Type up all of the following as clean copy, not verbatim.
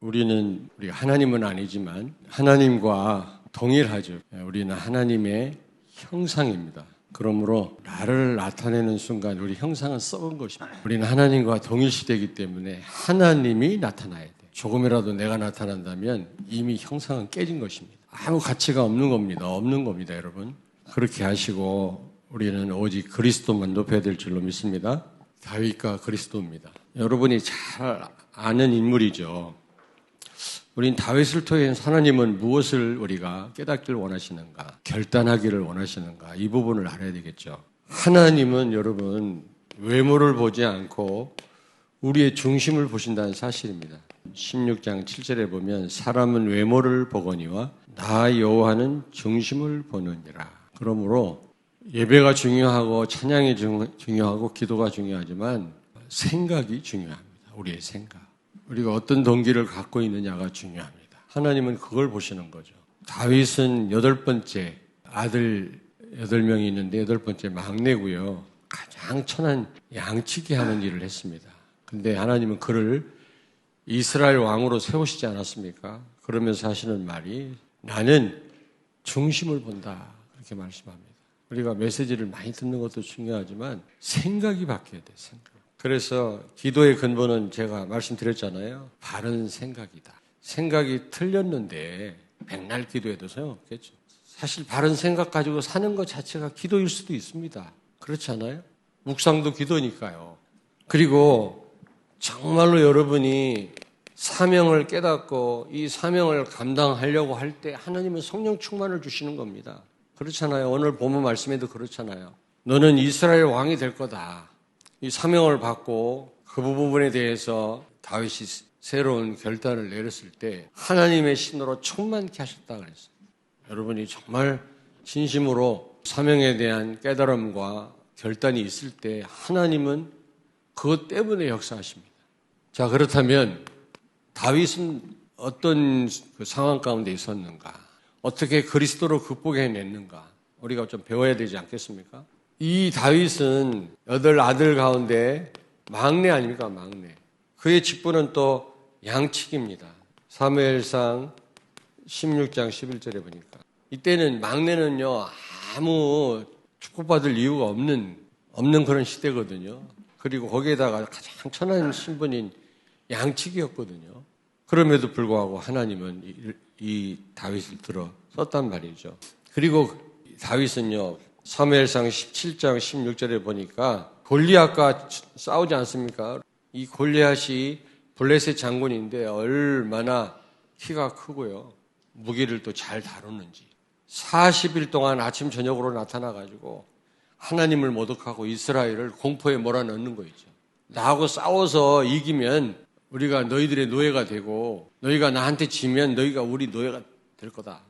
우리는 하나님은 아니지만 하나님과 동일하죠. 우리는 하나님의 형상입니다. 그러므로 나를 나타내는 순간 우리 형상은 썩은 것입니다. 우리는 하나님과 동일시되기 때문에 하나님이 나타나야 돼요. 조금이라도 내가 나타난다면 이미 형상은 깨진 것입니다. 아무 가치가 없는 겁니다, 여러분. 그렇게 하시고 우리는 오직 그리스도만 높여야 될 줄로 믿습니다. 다윗과 그리스도입니다. 여러분이 잘 아는 인물이죠. 우린 다윗을 통해서 하나님은 무엇을 우리가 깨닫기를 원하시는가, 결단하기를 원하시는가, 이 부분을 알아야 되겠죠. 하나님은 여러분 외모를 보지 않고 우리의 중심을 보신다는 사실입니다. 16장 7절에 보면 사람은 외모를 보거니와 나 여호와는 중심을 보느니라. 그러므로 예배가 중요하고 찬양이 중요하고 기도가 중요하지만 생각이 중요합니다. 우리의 생각. 우리가 어떤 동기를 갖고 있느냐가 중요합니다. 하나님은 그걸 보시는 거죠. 다윗은 8번째 아들 8명이 있는데 8번째 막내고요. 가장 천한 양치기 하는 일을 했습니다. 근데 하나님은 그를 이스라엘 왕으로 세우시지 않았습니까? 그러면서 하시는 말이 나는 중심을 본다. 그렇게 말씀합니다. 우리가 메시지를 많이 듣는 것도 중요하지만 생각이 바뀌어야 돼요. 생각. 그래서 기도의 근본은 제가 말씀드렸잖아요. 바른 생각이다. 생각이 틀렸는데 백날 기도해도 소용없겠죠. 사실 바른 생각 가지고 사는 것 자체가 기도일 수도 있습니다. 그렇지 않아요? 묵상도 기도니까요. 그리고 정말로 여러분이 사명을 깨닫고 이 사명을 감당하려고 할 때 하나님은 성령 충만을 주시는 겁니다. 그렇잖아요. 오늘 본문 말씀에도 그렇잖아요. 너는 이스라엘 왕이 될 거다. 이 사명을 받고 그 부분에 대해서 다윗이 새로운 결단을 내렸을 때 하나님의 신으로 충만케 하셨다 그랬어요. 여러분이 정말 진심으로 사명에 대한 깨달음과 결단이 있을 때 하나님은 그것 때문에 역사하십니다. 자, 그렇다면 다윗은 어떤 그 상황 가운데 있었는가? 어떻게 그리스도로 극복해냈는가? 우리가 좀 배워야 되지 않겠습니까? 이 다윗은 8 아들 가운데 막내 아닙니까? 막내. 그의 직분은 또 양측입니다. 사무엘상 16장 11절에 보니까 이때는 막내는요 아무 축복받을 이유가 없는 그런 시대거든요. 그리고 거기에다가 가장 천한 신분인 양측이었거든요. 그럼에도 불구하고 하나님은 이 다윗을 들어 썼단 말이죠. 그리고 다윗은요 사무엘상 17장 16절에 보니까 골리앗과 싸우지 않습니까? 이 골리앗이 블레셋 장군인데 얼마나 키가 크고요. 무기를 또 잘 다루는지. 40일 동안 아침 저녁으로 나타나가지고 하나님을 모독하고 이스라엘을 공포에 몰아넣는 거 있죠. 나하고 싸워서 이기면 우리가 너희들의 노예가 되고 너희가 나한테 지면 너희가 우리 노예가 될 거다.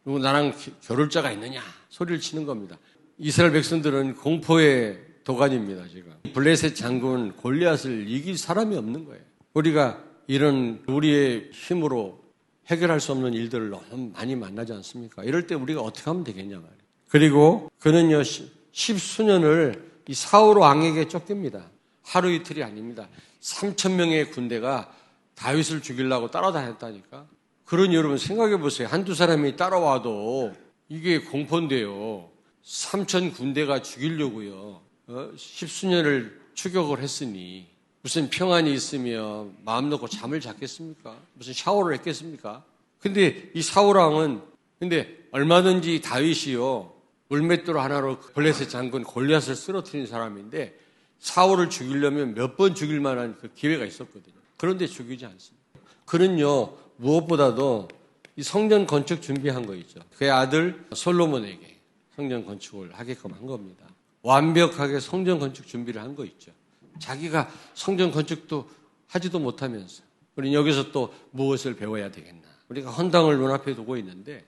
그리고 나랑 겨룰 자가 있느냐 소리를 치는 겁니다. 이스라엘 백성들은 공포의 도가니입니다. 지금 블레셋 장군 골리앗을 이길 사람이 없는 거예요. 우리가 이런 우리의 힘으로 해결할 수 없는 일들을 너무 많이 만나지 않습니까? 이럴 때 우리가 어떻게 하면 되겠냐 말이에요. 그리고 그는요 10수년을 이 사울 왕에게 쫓깁니다. 하루 이틀이 아닙니다. 3,000명의 군대가 다윗을 죽이려고 따라다녔다니까. 그러니 여러분 생각해 보세요. 한두 사람이 따라와도 이게 공포인데요. 3,000 군대가 죽이려고요. 10수년을 추격을 했으니 무슨 평안이 있으며 마음 놓고 잠을 잤겠습니까? 무슨 샤워를 했겠습니까? 근데 이 사울왕은 얼마든지 다윗이요. 물맷돌 하나로 블레셋 장군 골리앗을 쓰러뜨린 사람인데 사울을 죽이려면 몇 번 죽일 만한 그 기회가 있었거든요. 그런데 죽이지 않습니다. 그는요 무엇보다도 이 성전 건축 준비한 거 있죠. 그의 아들 솔로몬에게 성전 건축을 하게끔 한 겁니다. 완벽하게 성전 건축 준비를 한 거 있죠. 자기가 성전 건축도 하지도 못하면서 우리는 여기서 또 무엇을 배워야 되겠나. 우리가 헌당을 눈앞에 두고 있는데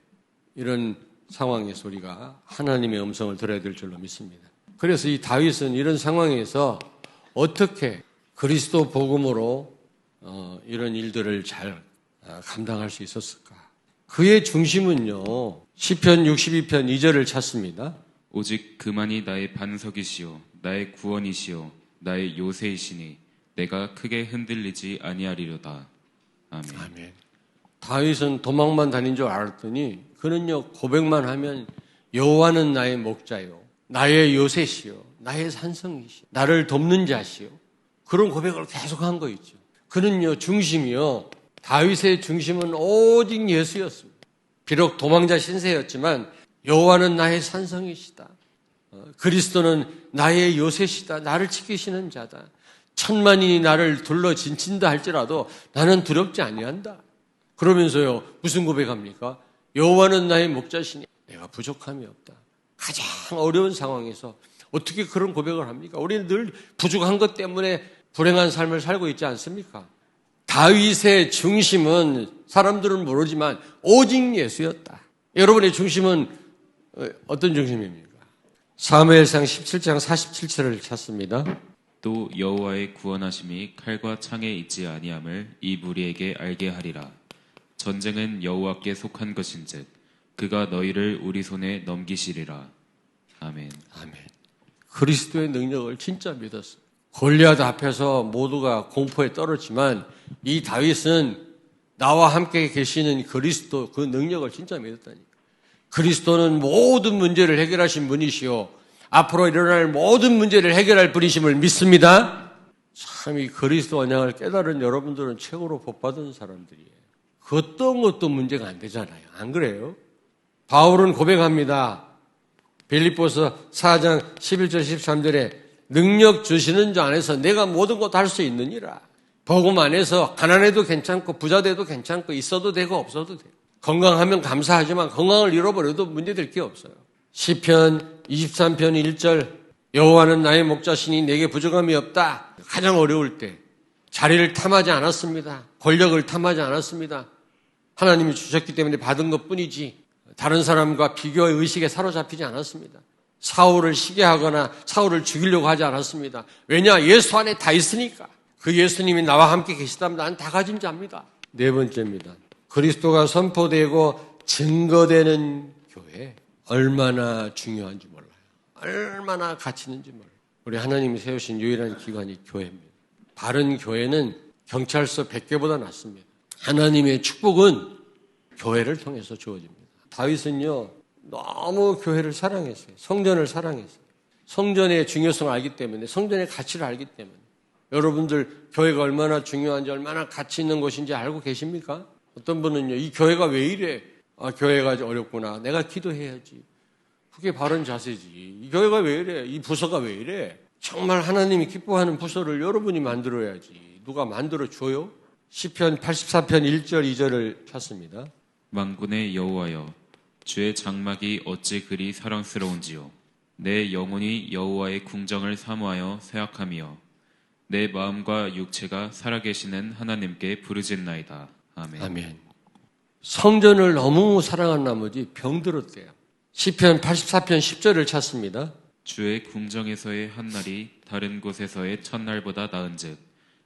이런 상황에서 우리가 하나님의 음성을 들어야 될 줄로 믿습니다. 그래서 이 다윗은 이런 상황에서 어떻게 그리스도 복음으로 이런 일들을 잘 감당할 수 있었을까? 그의 중심은요. 시편 62편 2절을 찾습니다. 오직 그만이 나의 반석이시요 나의 구원이시요 나의 요새이시니 내가 크게 흔들리지 아니하리로다. 아멘. 아멘. 다윗은 도망만 다닌 줄 알았더니 그는요 고백만 하면 여호와는 나의 목자요 나의 요새시요 나의 산성이시요 나를 돕는 자시요 그런 고백을 계속한 거 있죠. 그는요 중심이요 다윗의 중심은 오직 예수였습니다. 비록 도망자 신세였지만 여호와는 나의 산성이시다. 그리스도는 나의 요새시다. 나를 지키시는 자다. 천만인이 나를 둘러 진친다 할지라도 나는 두렵지 아니한다. 그러면서요 무슨 고백합니까? 여호와는 나의 목자시니 내가 부족함이 없다. 가장 어려운 상황에서 어떻게 그런 고백을 합니까? 우리는 늘 부족한 것 때문에 불행한 삶을 살고 있지 않습니까? 다윗의 중심은 사람들은 모르지만 오직 예수였다. 여러분의 중심은 어떤 중심입니까? 사무엘상 17장 47절을 찾습니다. 또 여호와의 구원하심이 칼과 창에 있지 아니함을 이 무리에게 알게 하리라. 전쟁은 여호와께 속한 것인즉 그가 너희를 우리 손에 넘기시리라. 아멘. 아멘. 그리스도의 능력을 진짜 믿었어요. 골리앗 앞에서 모두가 공포에 떨었지만 이 다윗은 나와 함께 계시는 그리스도 그 능력을 진짜 믿었다니까. 그리스도는 모든 문제를 해결하신 분이시오. 앞으로 일어날 모든 문제를 해결할 분이심을 믿습니다. 참 이 그리스도 언약을 깨달은 여러분들은 최고로 복받은 사람들이에요. 그 어떤 것도 문제가 안 되잖아요. 안 그래요? 바울은 고백합니다. 빌립보서 4장 11절 13절에 능력 주시는 자 안에서 내가 모든 것 할 수 있느니라. 복음 안에서 가난해도 괜찮고 부자 돼도 괜찮고 있어도 되고 없어도 돼요. 건강하면 감사하지만 건강을 잃어버려도 문제될 게 없어요. 시편 23편 1절 여호와는 나의 목자시니 내게 부족함이 없다. 가장 어려울 때 자리를 탐하지 않았습니다. 권력을 탐하지 않았습니다. 하나님이 주셨기 때문에 받은 것뿐이지 다른 사람과 비교의 의식에 사로잡히지 않았습니다. 사울을 시기하거나 사울을 죽이려고 하지 않았습니다. 왜냐? 예수 안에 다 있으니까. 그 예수님이 나와 함께 계시다면 난 다 가진 자입니다. 네 번째입니다. 그리스도가 선포되고 증거되는 교회 얼마나 중요한지 몰라요. 얼마나 가치 있는지 몰라요. 우리 하나님이 세우신 유일한 기관이 교회입니다. 바른 교회는 경찰서 100개보다 낫습니다. 하나님의 축복은 교회를 통해서 주어집니다. 다윗은요 너무 교회를 사랑했어요. 성전을 사랑했어요. 성전의 중요성을 알기 때문에 성전의 가치를 알기 때문에 여러분들 교회가 얼마나 중요한지 얼마나 가치 있는 곳인지 알고 계십니까? 어떤 분은요 이 교회가 왜 이래? 아 교회가 어렵구나. 내가 기도해야지. 그게 바른 자세지. 이 교회가 왜 이래? 이 부서가 왜 이래? 정말 하나님이 기뻐하는 부서를 여러분이 만들어야지. 누가 만들어줘요? 시편 84편 1절 2절을 찾습니다. 만군의 여호와여 주의 장막이 어찌 그리 사랑스러운지요. 내 영혼이 여호와의 궁정을 사모하여 생각하며 내 마음과 육체가 살아계시는 하나님께 부르짖나이다. 아멘. 아멘. 성전을 너무 사랑한 나머지 병들었대요. 시편 84편 10절을 찾습니다. 주의 궁정에서의 한 날이 다른 곳에서의 첫날보다 나은즉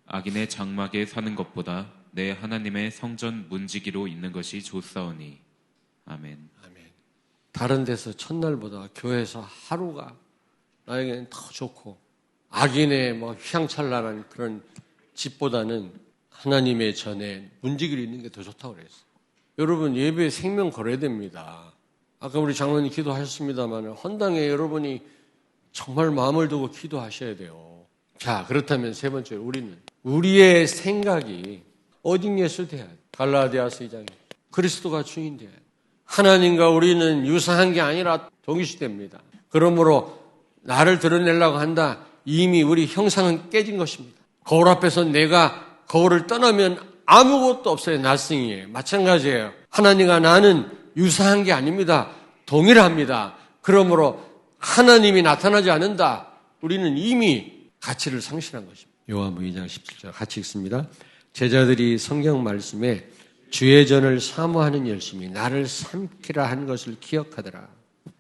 악인의 장막에 사는 것보다 내 하나님의 성전 문지기로 있는 것이 좋사오니. 아멘. 아멘. 다른 데서 첫날보다 교회에서 하루가 나에게는 더 좋고 악인의 휘황찬란한 그런 집보다는 하나님의 전에 문지기로 있는 게 더 좋다고 그랬어요. 여러분 예배에 생명 걸어야 됩니다. 아까 우리 장로님 기도하셨습니다만 헌당에 여러분이 정말 마음을 두고 기도하셔야 돼요. 자 그렇다면 세 번째 우리는 우리의 생각이 오직 예수 돼야 돼. 갈라디아서 2장에 그리스도가 주인 돼야 돼. 하나님과 우리는 유사한 게 아니라 동일시됩니다. 그러므로 나를 드러내려고 한다. 이미 우리 형상은 깨진 것입니다. 거울 앞에서 내가 거울을 떠나면 아무것도 없어요. 나승이에요. 마찬가지예요. 하나님과 나는 유사한 게 아닙니다. 동일합니다. 그러므로 하나님이 나타나지 않는다. 우리는 이미 가치를 상실한 것입니다. 요한복음 2장 17절 같이 읽습니다. 제자들이 성경 말씀에 주의 전을 사모하는 열심이 나를 삼키라 한 것을 기억하더라.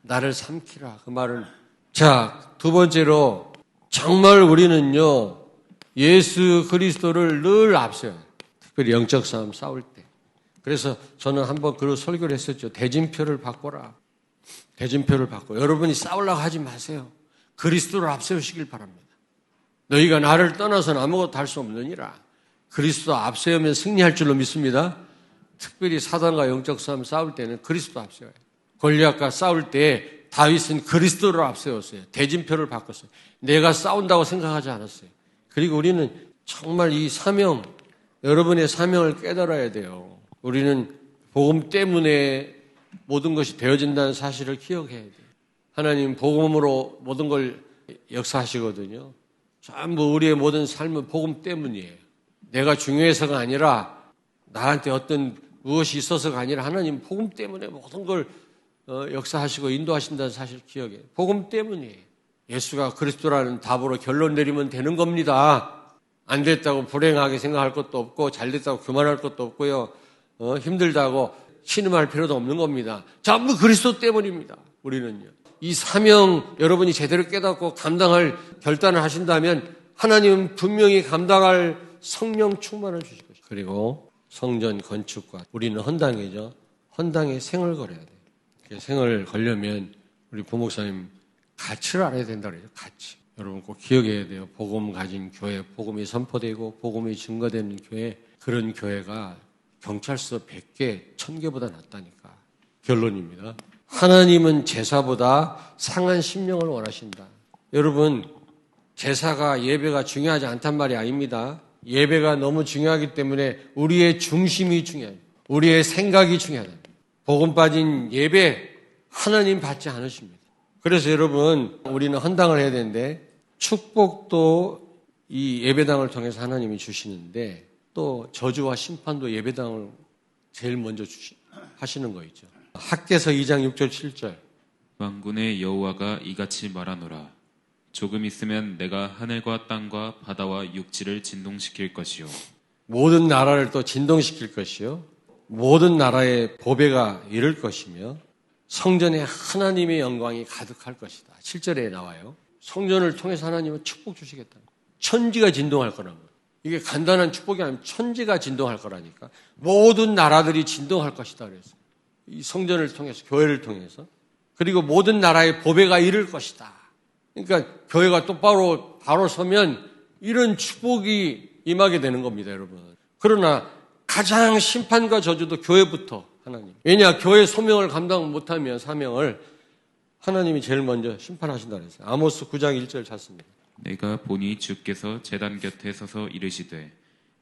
나를 삼키라. 그 말은 자, 두 번째로 정말 우리는요 예수 그리스도를 늘 앞세워요. 특별히 영적 싸움 싸울 때. 그래서 저는 한번 그런 설교를 했었죠. 대진표를 바꿔라. 대진표를 바꿔. 여러분이 싸우려고 하지 마세요. 그리스도를 앞세우시길 바랍니다. 너희가 나를 떠나서는 아무것도 할 수 없느니라. 그리스도 앞세우면 승리할 줄로 믿습니다. 특별히 사단과 영적 싸움 싸울 때는 그리스도 앞세워요. 골리앗과 싸울 때 다윗은 그리스도를 앞세웠어요. 대진표를 바꿨어요. 내가 싸운다고 생각하지 않았어요. 그리고 우리는 정말 이 사명, 여러분의 사명을 깨달아야 돼요. 우리는 복음 때문에 모든 것이 되어진다는 사실을 기억해야 돼요. 하나님 복음으로 모든 걸 역사하시거든요. 전부 우리의 모든 삶은 복음 때문이에요. 내가 중요해서가 아니라 나한테 어떤 무엇이 있어서가 아니라 하나님 복음 때문에 모든 걸 역사하시고 인도하신다는 사실 기억해요. 복음 때문이에요. 예수가 그리스도라는 답으로 결론 내리면 되는 겁니다. 안 됐다고 불행하게 생각할 것도 없고 잘 됐다고 그만할 것도 없고요. 힘들다고 신음할 필요도 없는 겁니다. 전부 그리스도 때문입니다. 우리는요. 이 사명 여러분이 제대로 깨닫고 감당할 결단을 하신다면 하나님은 분명히 감당할 성령 충만을 주실 것입니다. 그리고 성전 건축과 우리는 헌당이죠. 헌당에 생을 걸어야 돼요. 생을 걸려면 우리 부목사님 가치를 알아야 된다 그래요. 가치. 여러분 꼭 기억해야 돼요. 복음 가진 교회, 복음이 선포되고 복음이 증거되는 교회, 그런 교회가 경찰서 100개, 1000개보다 낫다니까. 결론입니다. 하나님은 제사보다 상한 심령을 원하신다. 여러분, 제사가 예배가 중요하지 않단 말이 아닙니다. 예배가 너무 중요하기 때문에 우리의 중심이 중요해요. 우리의 생각이 중요하다. 복음 빠진 예배 하나님 받지 않으십니다. 그래서 여러분 우리는 헌당을 해야 되는데 축복도 이 예배당을 통해서 하나님이 주시는데 또 저주와 심판도 예배당을 제일 먼저 하시는 거 있죠. 학개서 2장 6절 7절 만군의 여호와가 이같이 말하노라. 조금 있으면 내가 하늘과 땅과 바다와 육지를 진동시킬 것이요. 모든 나라를 또 진동시킬 것이요. 모든 나라의 보배가 이를 것이며 성전에 하나님의 영광이 가득할 것이다. 7절에 나와요. 성전을 통해서 하나님은 축복 주시겠다. 천지가 진동할 거란 거예요. 이게 간단한 축복이 아니면 천지가 진동할 거라니까. 모든 나라들이 진동할 것이다 그랬어요. 이 성전을 통해서, 교회를 통해서. 그리고 모든 나라의 보배가 이를 것이다. 그러니까 교회가 똑바로 바로 서면 이런 축복이 임하게 되는 겁니다, 여러분. 그러나 가장 심판과 저주도 교회부터 하나님. 왜냐, 교회 소명을 감당 못하면 사명을 하나님이 제일 먼저 심판하신다 그랬어요. 아모스 9장 1절 찾습니다. 내가 보니 주께서 제단 곁에 서서 이르시되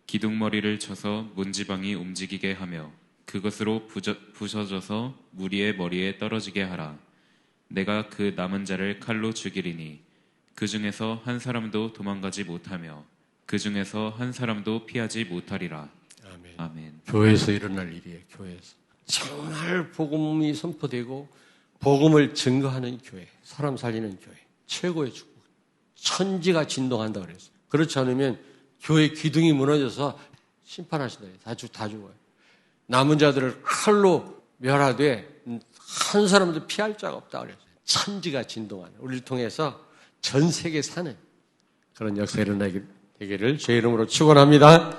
기둥머리를 쳐서 문지방이 움직이게 하며 그것으로 부서져서 무리의 머리에 떨어지게 하라. 내가 그 남은 자를 칼로 죽이리니 그 중에서 한 사람도 도망가지 못하며 그 중에서 한 사람도 피하지 못하리라. 아멘. 아멘. 교회에서 일어날 일이에요. 교회에서. 정말 복음이 선포되고 복음을 증거하는 교회, 사람 살리는 교회, 최고의 축복. 천지가 진동한다 그랬어요. 그렇지 않으면 교회 기둥이 무너져서 심판하신다. 다 죽어요. 남은 자들을 칼로 멸하되 한 사람도 피할 자가 없다 그랬어요. 천지가 진동하는 우리를 통해서 전 세계 사는 그런 역사가 일어나게 되기를 제 이름으로 축원합니다.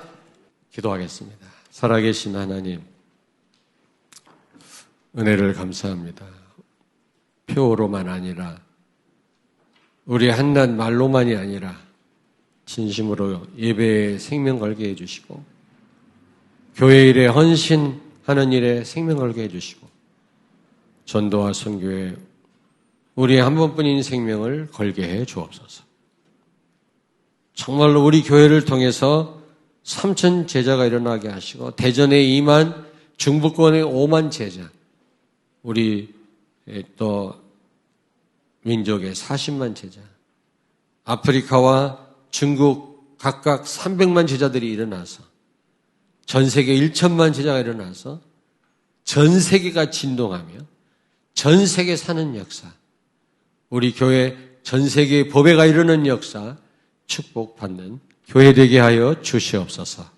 기도하겠습니다. 살아계신 하나님, 은혜를 감사합니다. 표로만 아니라 우리 한낱 말로만이 아니라 진심으로 예배에 생명 걸게 해주시고 교회 일에 헌신하는 일에 생명 걸게 해주시고 전도와 선교에 우리의 한 번뿐인 생명을 걸게 해 주옵소서. 정말로 우리 교회를 통해서 3,000 제자가 일어나게 하시고 대전에 2만, 중부권에 5만 제자, 우리 또 민족의 40만 제자, 아프리카와 중국 각각 300만 제자들이 일어나서 전 세계 1천만 제자가 일어나서 전 세계가 진동하며 전 세계 사는 역사, 우리 교회 전 세계의 보배가 이루는 역사 축복받는 교회 되게 하여 주시옵소서.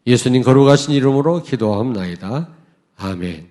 예수님 거룩하신 이름으로 기도하옵나이다. 아멘.